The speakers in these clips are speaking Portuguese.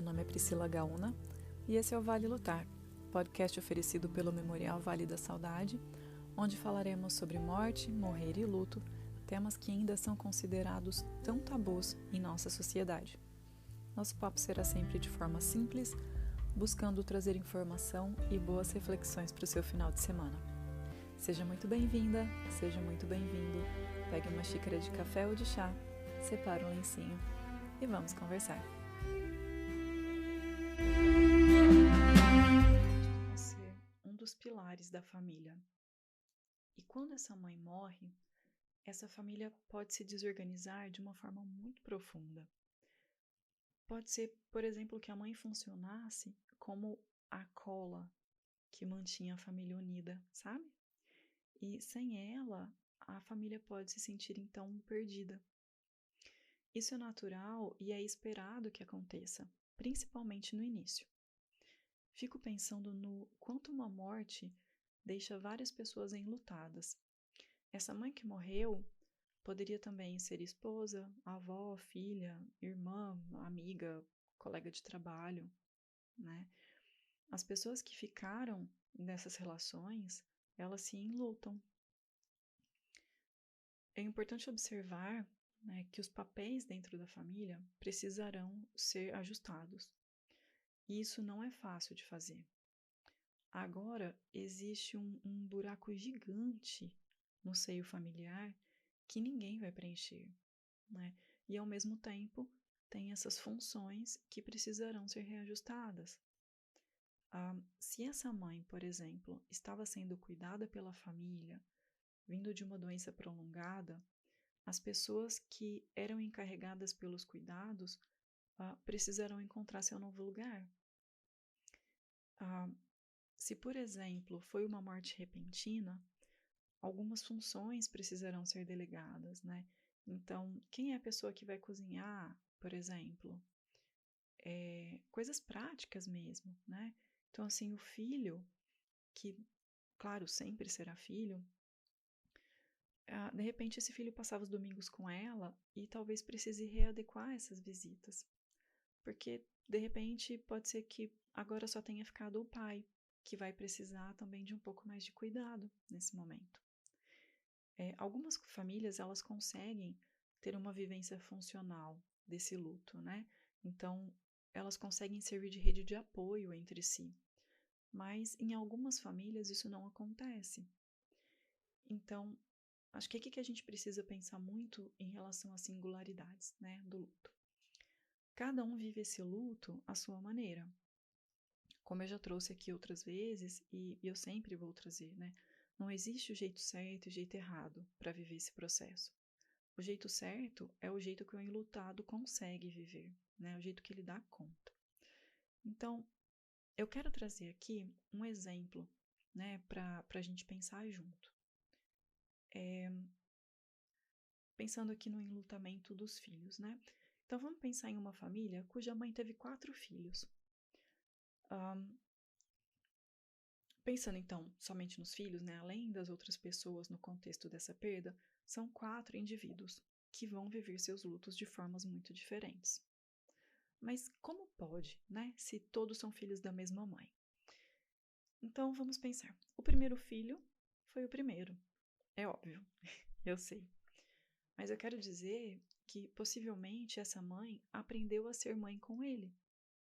meu nome é Priscila Gaúna e esse é o Vale Lutar, podcast oferecido pelo Memorial Vale da Saudade, onde falaremos sobre morte, morrer e luto, temas que ainda são considerados tão tabus em nossa sociedade. Nosso papo será sempre de forma simples, buscando trazer informação e boas reflexões para o seu final de semana. Seja muito bem-vinda, seja muito bem-vindo. Pegue uma xícara de café ou de chá, separe um lencinho e vamos conversar. Vai ser um dos pilares da família. E quando essa mãe morre, essa família pode se desorganizar de uma forma muito profunda. Pode ser, por exemplo, que a mãe funcionasse como a cola que mantinha a família unida, sabe? E sem ela, a família pode se sentir então perdida. Isso é natural e é esperado que aconteça, principalmente no início. Fico pensando no quanto uma morte deixa várias pessoas enlutadas. Essa mãe que morreu poderia também ser esposa, avó, filha, irmã, amiga, colega de trabalho, né? As pessoas que ficaram nessas relações, elas se enlutam. É importante observar, né, que os papéis dentro da família precisarão ser ajustados. E isso não é fácil de fazer. Agora, existe um buraco gigante no seio familiar que ninguém vai preencher, né? E, ao mesmo tempo, tem essas funções que precisarão ser reajustadas. Se essa mãe, por exemplo, estava sendo cuidada pela família, vindo de uma doença prolongada, as pessoas que eram encarregadas pelos cuidados precisarão encontrar seu novo lugar. Se, por exemplo, foi uma morte repentina, algumas funções precisarão ser delegadas, né? Então, quem é a pessoa que vai cozinhar, por exemplo? Coisas práticas mesmo, né? Então, assim, o filho, que, claro, sempre será filho, de repente esse filho passava os domingos com ela e talvez precise readequar essas visitas. Porque, de repente, pode ser que agora só tenha ficado o pai, que vai precisar também de um pouco mais de cuidado nesse momento. Algumas famílias, elas conseguem ter uma vivência funcional desse luto, né? Então, elas conseguem servir de rede de apoio entre si. Mas, em algumas famílias, isso não acontece. Então, acho que aqui que a gente precisa pensar muito em relação às singularidades, né, do luto. Cada um vive esse luto à sua maneira. Como eu já trouxe aqui outras vezes, e eu sempre vou trazer, né? Não existe o jeito certo e o jeito errado para viver esse processo. O jeito certo é o jeito que o enlutado consegue viver, né? O jeito que ele dá conta. Então, eu quero trazer aqui um exemplo, né, para a gente pensar junto. Pensando aqui no enlutamento dos filhos, né? Então, vamos pensar em uma família cuja mãe teve 4 filhos. Pensando, então, somente nos filhos, né, além das outras pessoas no contexto dessa perda, são 4 indivíduos que vão viver seus lutos de formas muito diferentes. Mas como pode, né, se todos são filhos da mesma mãe? Então, vamos pensar. O primeiro filho foi o primeiro. É óbvio, eu sei. Mas eu quero dizer que possivelmente essa mãe aprendeu a ser mãe com ele,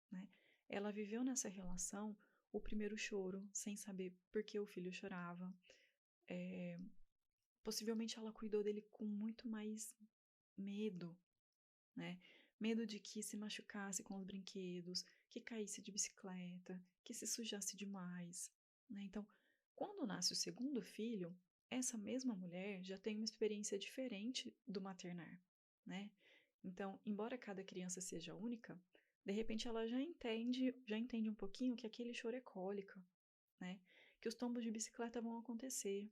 né? Ela viveu nessa relação o primeiro choro, sem saber por que o filho chorava. Possivelmente ela cuidou dele com muito mais medo, né? Medo de que se machucasse com os brinquedos, que caísse de bicicleta, que se sujasse demais, né? Então, quando nasce o segundo filho, essa mesma mulher já tem uma experiência diferente do maternar, né? Então, embora cada criança seja única, de repente ela já entende um pouquinho que aquele choro é cólica, né? Que os tombos de bicicleta vão acontecer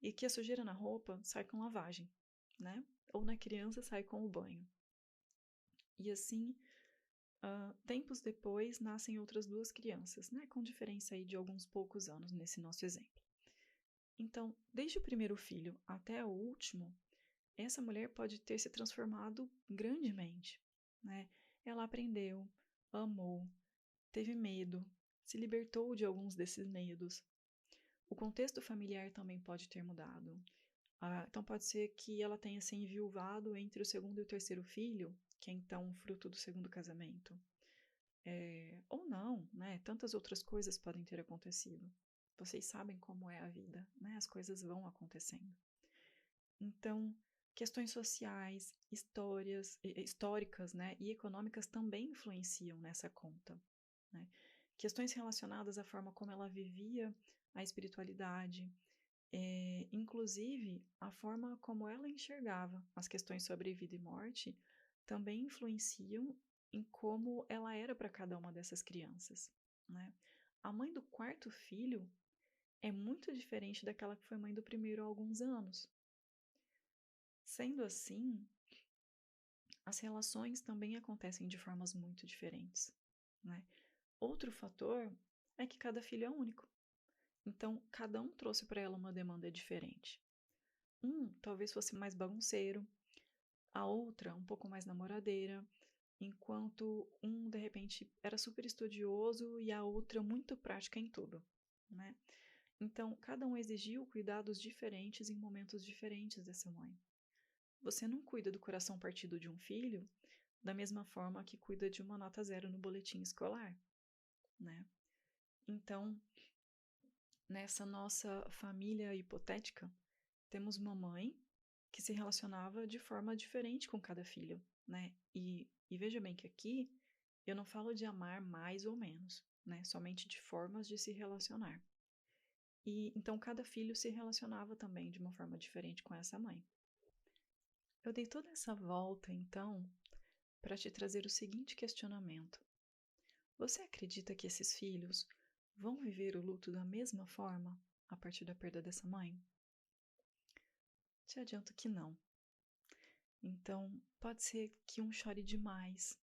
e que a sujeira na roupa sai com lavagem, né? Ou na criança sai com o banho. E assim, tempos depois, nascem outras 2 crianças, né? Com diferença aí de alguns poucos anos nesse nosso exemplo. Então, desde o primeiro filho até o último, essa mulher pode ter se transformado grandemente, né? Ela aprendeu amou, teve medo, se libertou de alguns desses medos. O contexto familiar também pode ter mudado. Então pode ser que ela tenha se enviuvado entre o segundo e o terceiro filho, que é então fruto do segundo casamento. Ou não, né? Tantas outras coisas podem ter acontecido. Vocês sabem como é a vida, né? As coisas vão acontecendo. Então, questões sociais, históricas, né, e econômicas também influenciam nessa conta, né? Questões relacionadas à forma como ela vivia a espiritualidade, inclusive a forma como ela enxergava as questões sobre vida e morte, também influenciam em como ela era para cada uma dessas crianças, né? A mãe do quarto filho é muito diferente daquela que foi mãe do primeiro há alguns anos. Sendo assim, as relações também acontecem de formas muito diferentes, né? Outro fator é que cada filho é único. Então, cada um trouxe para ela uma demanda diferente. Talvez fosse mais bagunceiro, a outra um pouco mais namoradeira, enquanto de repente, era super estudioso e a outra muito prática em tudo, né? Então, cada um exigiu cuidados diferentes em momentos diferentes dessa mãe. Você não cuida do coração partido de um filho da mesma forma que cuida de uma nota 0 no boletim escolar, né? Então, nessa nossa família hipotética, temos uma mãe que se relacionava de forma diferente com cada filho, né? E veja bem que aqui eu não falo de amar mais ou menos, né? Somente de formas de se relacionar. E então cada filho se relacionava também de uma forma diferente com essa mãe. Eu dei toda essa volta, então, para te trazer o seguinte questionamento: você acredita que esses filhos vão viver o luto da mesma forma a partir da perda dessa mãe? Te adianto que não. Então, pode ser que um chore demais,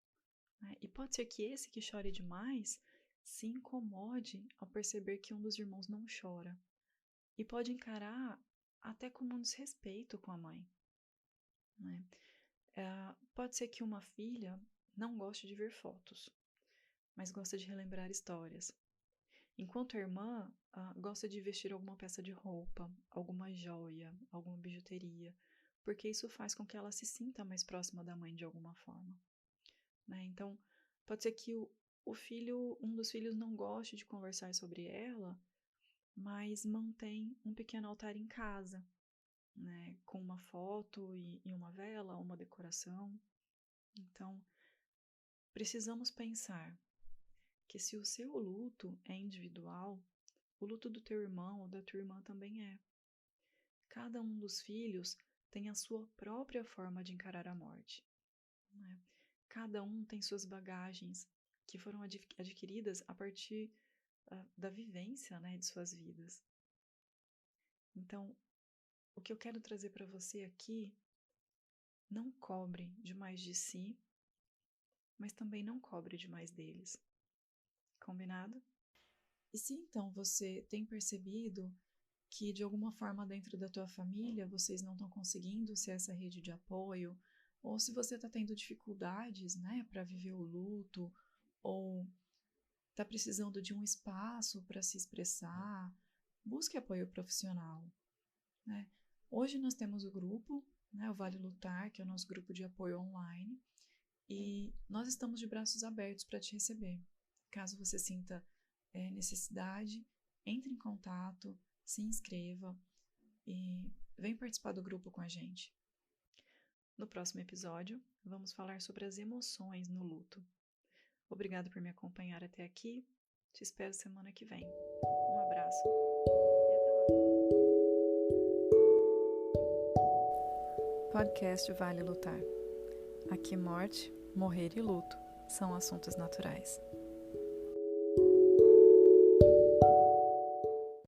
né? E pode ser que esse que chore demais se incomode ao perceber que um dos irmãos não chora. E pode encarar até como um desrespeito com a mãe, né? Pode ser que uma filha não goste de ver fotos, mas gosta de relembrar histórias. Enquanto a irmã gosta de vestir alguma peça de roupa, alguma joia, alguma bijuteria, porque isso faz com que ela se sinta mais próxima da mãe de alguma forma, né? Então, pode ser que um dos filhos não goste de conversar sobre ela, mas mantém um pequeno altar em casa, né? Com uma foto e uma vela, uma decoração. Então, precisamos pensar que se o seu luto é individual, o luto do teu irmão ou da tua irmã também é. Cada um dos filhos tem a sua própria forma de encarar a morte, né? Cada um tem suas bagagens que foram adquiridas a partir da vivência, né, de suas vidas. Então, o que eu quero trazer para você aqui, não cobre demais de si, mas também não cobre demais deles. Combinado? E se então você tem percebido que de alguma forma dentro da tua família vocês não estão conseguindo ser essa rede de apoio, ou se você está tendo dificuldades, né, para viver o luto, ou está precisando de um espaço para se expressar, busque apoio profissional, né? Hoje nós temos o grupo, né, o Vale Lutar, que é o nosso grupo de apoio online, e nós estamos de braços abertos para te receber. Caso você sinta necessidade, entre em contato, se inscreva e vem participar do grupo com a gente. No próximo episódio, vamos falar sobre as emoções no luto. Obrigado por me acompanhar até aqui. Te espero semana que vem. Um abraço e até lá. Podcast Vale Lutar. Aqui morte, morrer e luto são assuntos naturais.